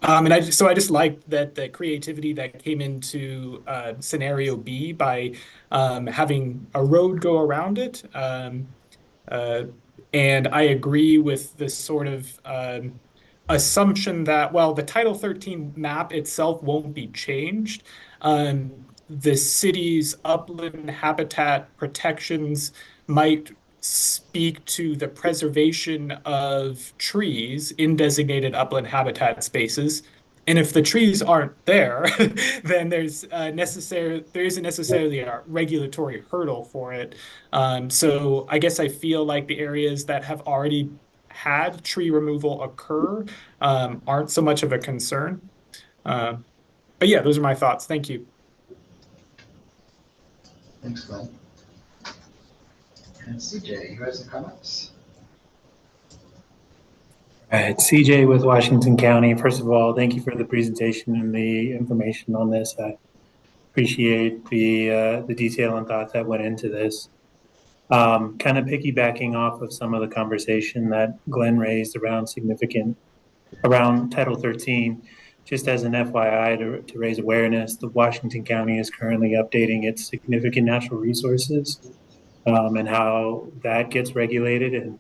And I just liked that the creativity that came into scenario B by having a road go around it. And I agree with this sort of assumption that, well, the Title 13 map itself won't be changed. The city's upland habitat protections might speak to the preservation of trees in designated upland habitat spaces. And if the trees aren't there, then there isn't necessarily a regulatory hurdle for it. So I guess I feel like the areas that have already had tree removal occur aren't so much of a concern. But yeah, those are my thoughts. Thank you. Thanks, Glenn. And CJ, you have some comments? All right, CJ with Washington County. First of all, thank you for the presentation and the information on this. I appreciate the detail and thought that went into this. Kind of piggybacking off of some of the conversation that Glenn raised around Title 13, just as an FYI to raise awareness, the Washington County is currently updating its significant natural resources and how that gets regulated. And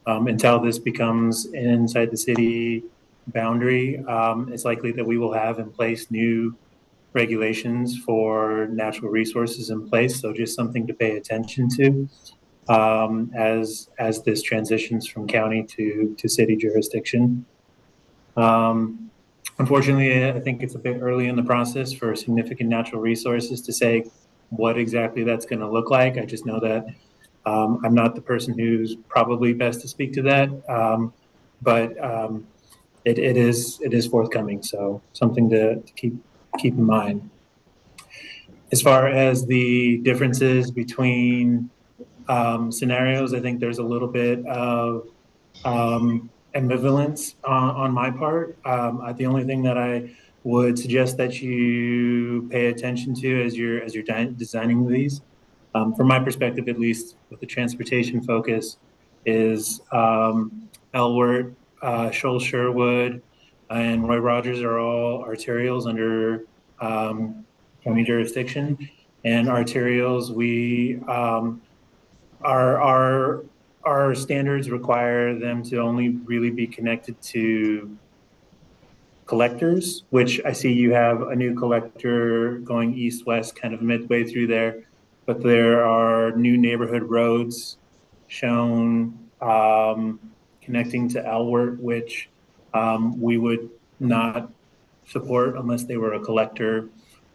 until this becomes inside the city boundary, it's likely that we will have in place new regulations for natural resources in place. So just something to pay attention to as this transitions from county to city jurisdiction. Unfortunately, I think it's a bit early in the process for significant natural resources to say what exactly that's going to look like. I just know that I'm not the person who's probably best to speak to that, but it is forthcoming. So something to keep in mind. As far as the differences between scenarios, I think there's a little bit of ambivalence on my part. The only thing that I would suggest that you pay attention to as you're designing these, from my perspective at least, with the transportation focus, is Elwert, Shoal Sherwood, and Roy Rogers are all arterials under county jurisdiction. And arterials, our standards require them to only really be connected to collectors, which I see you have a new collector going east-west kind of midway through there, but there are new neighborhood roads shown connecting to Elwert, which we would not support unless they were a collector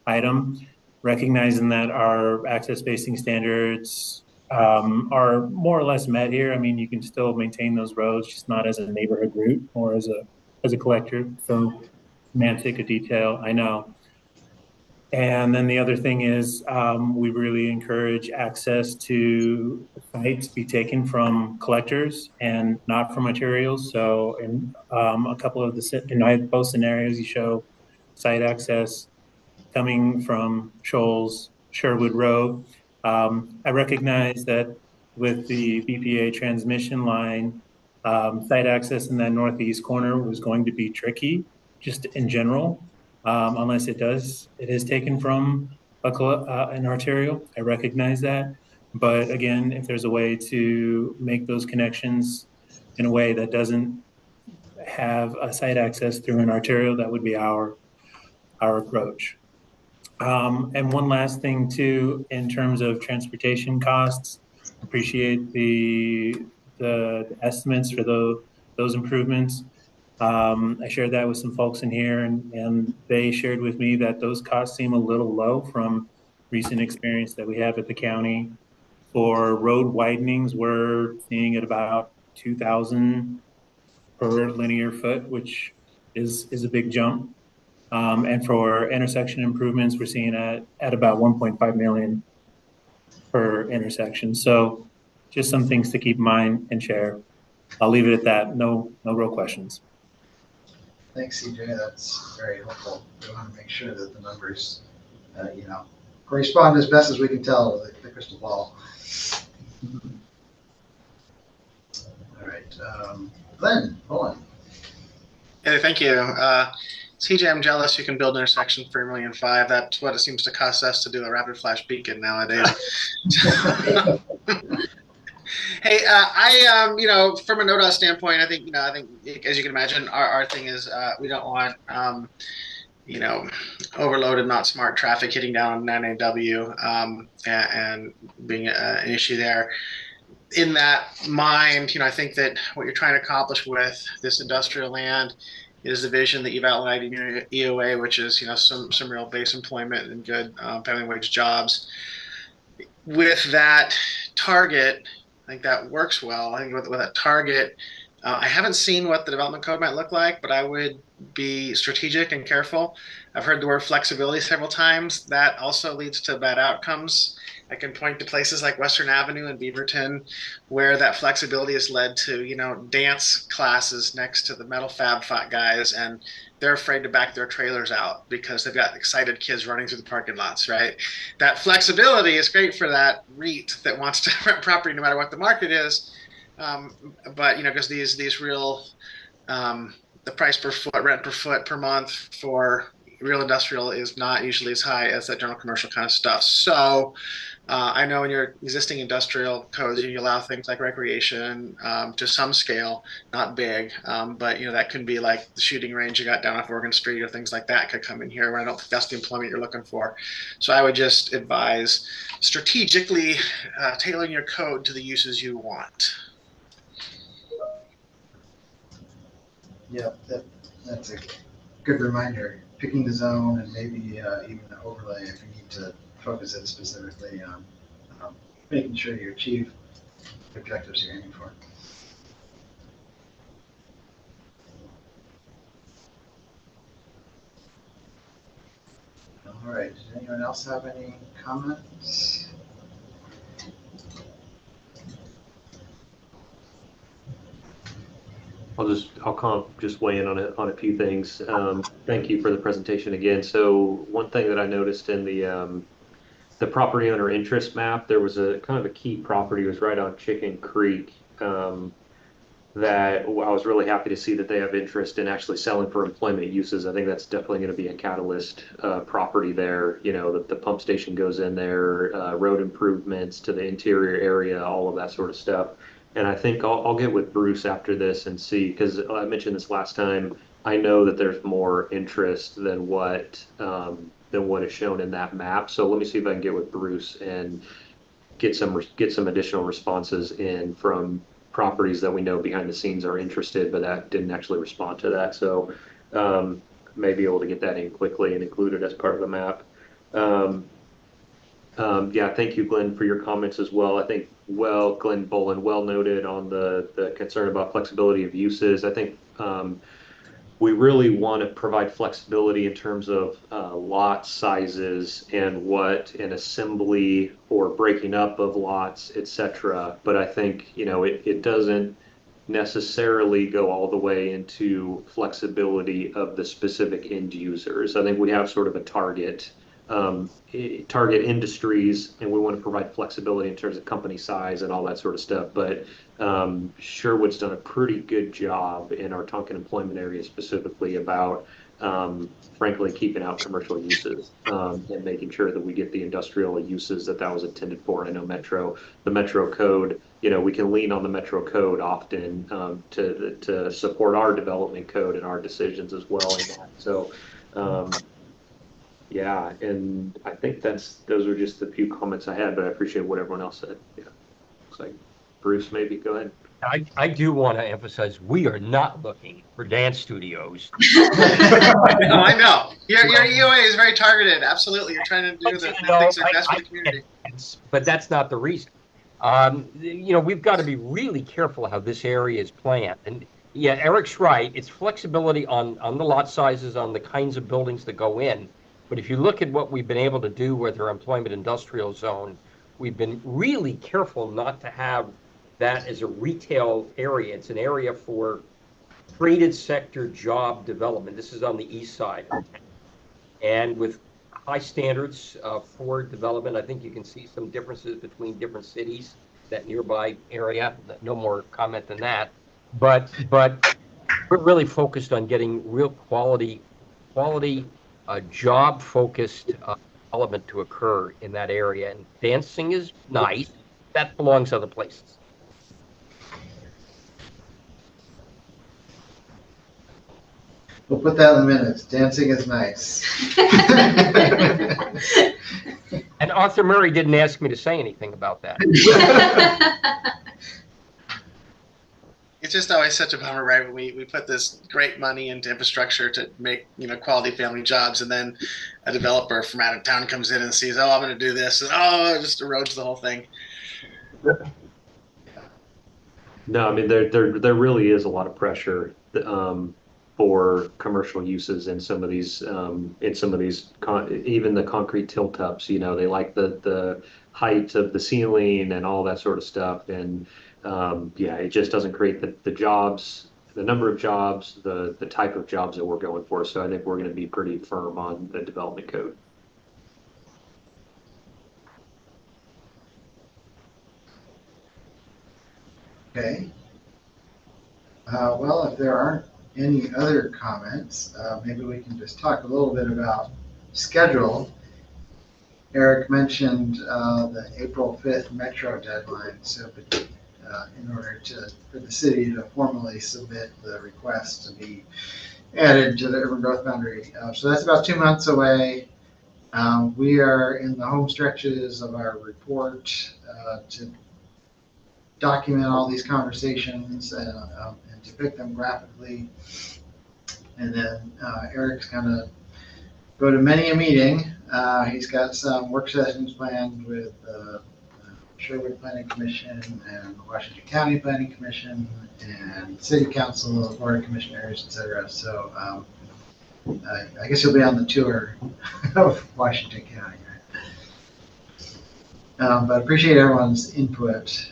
item. Recognizing that our access spacing standards are more or less met here. I mean, you can still maintain those roads, just not as a neighborhood route or as a collector. So semantic a detail, I know. And then the other thing is we really encourage access to sites be taken from collectors and not from materials. So in a couple of both scenarios, you show site access coming from Shoals, Sherwood Road. I recognize that with the BPA transmission line, site access in that northeast corner was going to be tricky, just in general, unless it is taken from an arterial. I recognize that. But again, if there's a way to make those connections in a way that doesn't have a site access through an arterial, that would be our approach. And one last thing too, in terms of transportation costs, appreciate the estimates for those improvements. I shared that with some folks in here, and they shared with me that those costs seem a little low from recent experience that we have at the county. For road widenings, we're seeing at about 2,000 per linear foot, which is a big jump. And for intersection improvements, we're seeing at about 1.5 million per intersection. So just some things to keep in mind and share. I'll leave it at that. No real questions. Thanks, CJ. That's very helpful. We want to make sure that the numbers, correspond as best as we can tell with the crystal ball. All right, Glenn, Owen. Hey, thank you. CJ, I'm jealous you can build an intersection for $1.5 million. That's what it seems to cost us to do a rapid flash beacon nowadays. Hey, from a NODA standpoint, I think, as you can imagine, our thing is we don't want, overloaded, not smart traffic hitting down 9AW and being an issue there. In that mind, I think that what you're trying to accomplish with this industrial land is the vision that you've outlined in your EOA, which is, some real base employment and good family wage jobs. With that target, I think that works well. I think with that target, I haven't seen what the development code might look like, but I would be strategic and careful. I've heard the word flexibility several times. That also leads to bad outcomes. I can point to places like Western Avenue and Beaverton where that flexibility has led to, dance classes next to the metal fab guys, and they're afraid to back their trailers out because they've got excited kids running through the parking lots, right? That flexibility is great for that REIT that wants to rent property no matter what the market is. But, because these real, the price per foot, rent per foot per month for real industrial is not usually as high as that general commercial kind of stuff. So I know in your existing industrial codes, you allow things like recreation to some scale, not big, but that could be like the shooting range you got down off Oregon Street or things like that could come in here. Where I don't think that's the employment you're looking for. So I would just advise strategically tailoring your code to the uses you want. Yeah, that's a good reminder. Picking the zone and maybe even an overlay if you need to focus it specifically on making sure you achieve the objectives you're aiming for. All right, does anyone else have any comments? I'll just weigh in on a few things. Thank you for the presentation again. So one thing that I noticed in the property owner interest map, there was a kind of a key property. It was right on Chicken Creek that I was really happy to see that they have interest in actually selling for employment uses. I think that's definitely going to be a catalyst property there. The pump station goes in there, road improvements to the interior area, all of that sort of stuff. And I think I'll get with Bruce after this and see, because I mentioned this last time. I know that there's more interest than what is shown in that map. So let me see if I can get with Bruce and get some additional responses in from properties that we know behind the scenes are interested, but that didn't actually respond to that. So may be able to get that in quickly and include it as part of the map. Yeah, thank you, Glenn, for your comments as well. I think, Glenn Bolin, well noted on the concern about flexibility of uses. I think we really want to provide flexibility in terms of lot sizes and what an assembly or breaking up of lots, etc. But I think, it doesn't necessarily go all the way into flexibility of the specific end users. I think we have sort of a target industries, and we want to provide flexibility in terms of company size and all that sort of stuff. But Sherwood's done a pretty good job in our Tonkin employment area specifically about, frankly, keeping out commercial uses and making sure that we get the industrial uses that was intended for. I know the Metro Code, we can lean on the Metro Code often to support our development code and our decisions as well in that. So yeah, and I think those are just the few comments I had, but I appreciate what everyone else said. Yeah, looks like Bruce, maybe go ahead. I do want to emphasize we are not looking for dance studios. I know. Your EOA is very targeted. Absolutely, you're trying to do the things that are best for the community. But that's not the reason. We've got to be really careful how this area is planned. And yeah, Eric's right. It's flexibility on the lot sizes, on the kinds of buildings that go in. But if you look at what we've been able to do with our employment industrial zone, we've been really careful not to have that as a retail area. It's an area for traded sector job development. This is on the east side. And with high standards for development, I think you can see some differences between different cities, that nearby area. No more comment than that. But we're really focused on getting real quality job-focused development to occur in that area. And dancing is nice. That belongs other places. We'll put that in the minutes. Dancing is nice. And Arthur Murray didn't ask me to say anything about that. It's just always such a bummer, right? When we put this great money into infrastructure to make, quality family jobs, and then a developer from out of town comes in and sees, oh, I'm going to do this, and it just erodes the whole thing. No, I mean, there really is a lot of pressure for commercial uses in some of these even the concrete tilt ups. They like the height of the ceiling and all that sort of stuff. And it just doesn't create the jobs, the number of jobs, the type of jobs that we're going for. So I think we're going to be pretty firm on the development code. Okay. Well, if there aren't any other comments, maybe we can just talk a little bit about schedule. Eric mentioned the April 5th Metro deadline, so in order for the city to formally submit the request to be added to the urban growth boundary. So that's about 2 months away. We are in the home stretches of our report to document all these conversations and depict them graphically. And then Eric's gonna go to many a meeting. He's got some work sessions planned with Sherwood Planning Commission and the Washington County Planning Commission and City Council, Board of Commissioners, etc. So I guess you'll be on the tour of Washington County. Right? But appreciate everyone's input.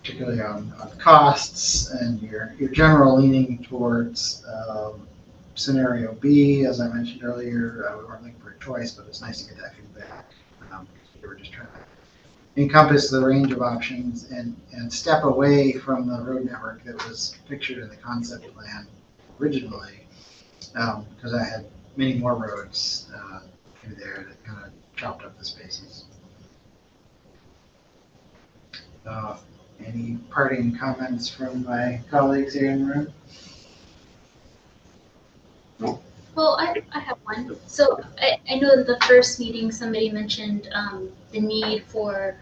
Particularly on costs and your general leaning towards scenario B, as I mentioned earlier. We weren't looking for a choice, but it's nice to get that feedback. We were just trying to encompass the range of options and step away from the road network that was pictured in the concept plan originally, because I had many more roads through there that kind of chopped up the spaces. Any parting comments from my colleagues here in the room? No. Well, I have one. So I know that the first meeting somebody mentioned the need for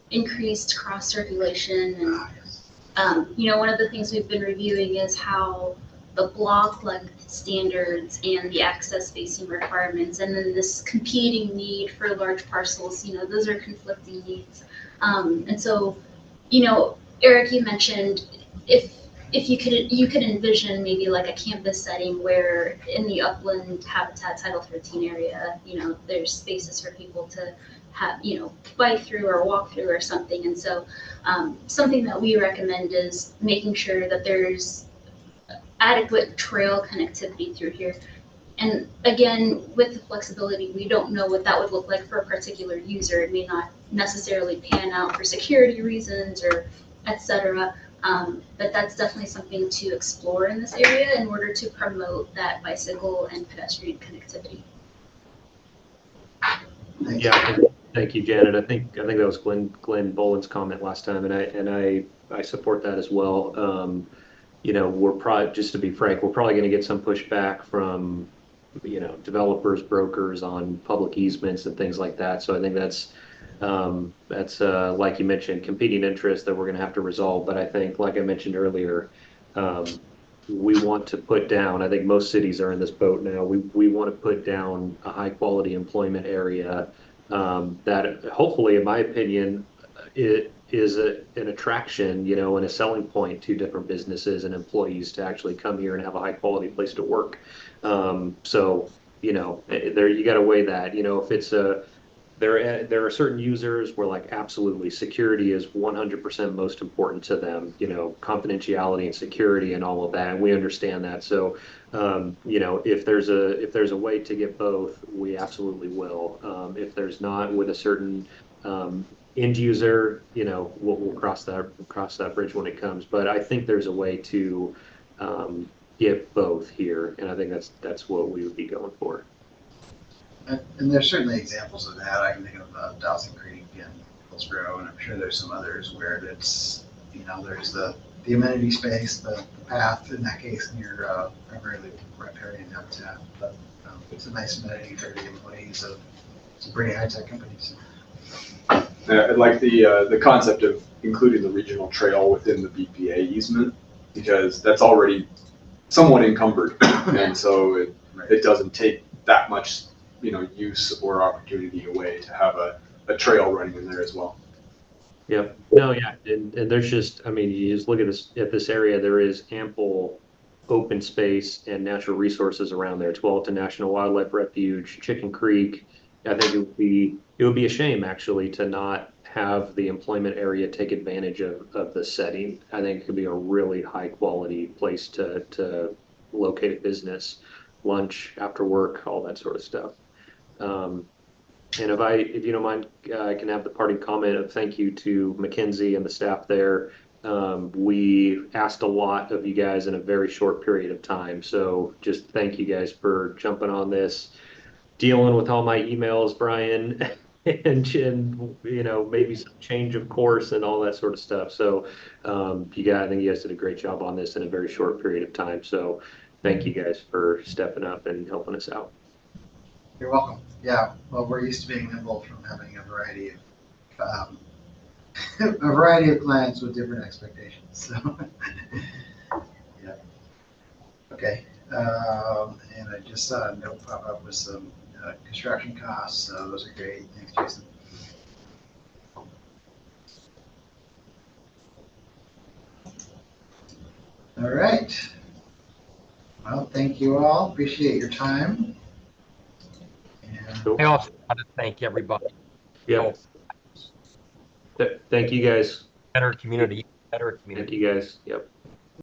increased cross circulation, and one of the things we've been reviewing is how the block length standards and the access spacing requirements, and then this competing need for large parcels. Those are conflicting needs, and so. Eric, you mentioned if you could envision maybe like a campus setting where in the upland habitat Title 13 area, there's spaces for people to have, bike through or walk through or something. And so something that we recommend is making sure that there's adequate trail connectivity through here. And again, with the flexibility, we don't know what that would look like for a particular user. It may not necessarily pan out for security reasons or et cetera. But that's definitely something to explore in this area in order to promote that bicycle and pedestrian connectivity. Yeah, thank you, Janet. I think that was Glenn Boland's comment last time, and I support that as well. We're probably, just to be frank, we're probably going to get some pushback from developers, brokers on public easements and things like that. So I think that's like you mentioned, competing interests that we're going to have to resolve. But I think, like I mentioned earlier, we want to put down, I think most cities are in this boat now. We want to put down a high quality employment area that hopefully, in my opinion, it is an attraction, and a selling point to different businesses and employees to actually come here and have a high quality place to work. So, there you got to weigh that. If it's there are certain users where like absolutely security is 100% most important to them, confidentiality and security and all of that. And we understand that. So, if there's a way to get both, we absolutely will. If there's not with a certain end user, we'll cross that bridge when it comes. But I think there's a way to get both here, and I think that's what we would be going for. And there's certainly examples of that. I can think of Dawson Creek and Hillsborough, and I'm sure there's some others where it's, there's the amenity space, the path in that case near primarily riparian habitat, but it's a nice amenity for the employees of some pretty high-tech companies. I like the concept of including the regional trail within the BPA easement, because that's already somewhat encumbered, and so it doesn't take that much use or opportunity away to have a trail running in there as well. Yep. No, yeah. And there's just, you just look at this area, there is ample open space and natural resources around there. Tualatin National Wildlife Refuge, Chicken Creek. I think it would be a shame actually to not have the employment area take advantage of the setting. I think it could be a really high quality place to locate a business, lunch, after work, all that sort of stuff. And if you don't mind, I can have the parting comment of thank you to Mackenzie and the staff there. We asked a lot of you guys in a very short period of time. So just thank you guys for jumping on this, dealing with all my emails, Brian, and maybe some change of course and all that sort of stuff. So I think you guys did a great job on this in a very short period of time. So thank you guys for stepping up and helping us out. You're welcome. Yeah, well, we're used to being nimble from having a variety of clients with different expectations. So, yeah. Okay. And I just saw a note pop up with some construction costs. So those are great. Thanks, Jason. All right. Well, thank you all. Appreciate your time. I also want to thank everybody. Yeah. Thank you guys. Better community. Thank you guys. Yep.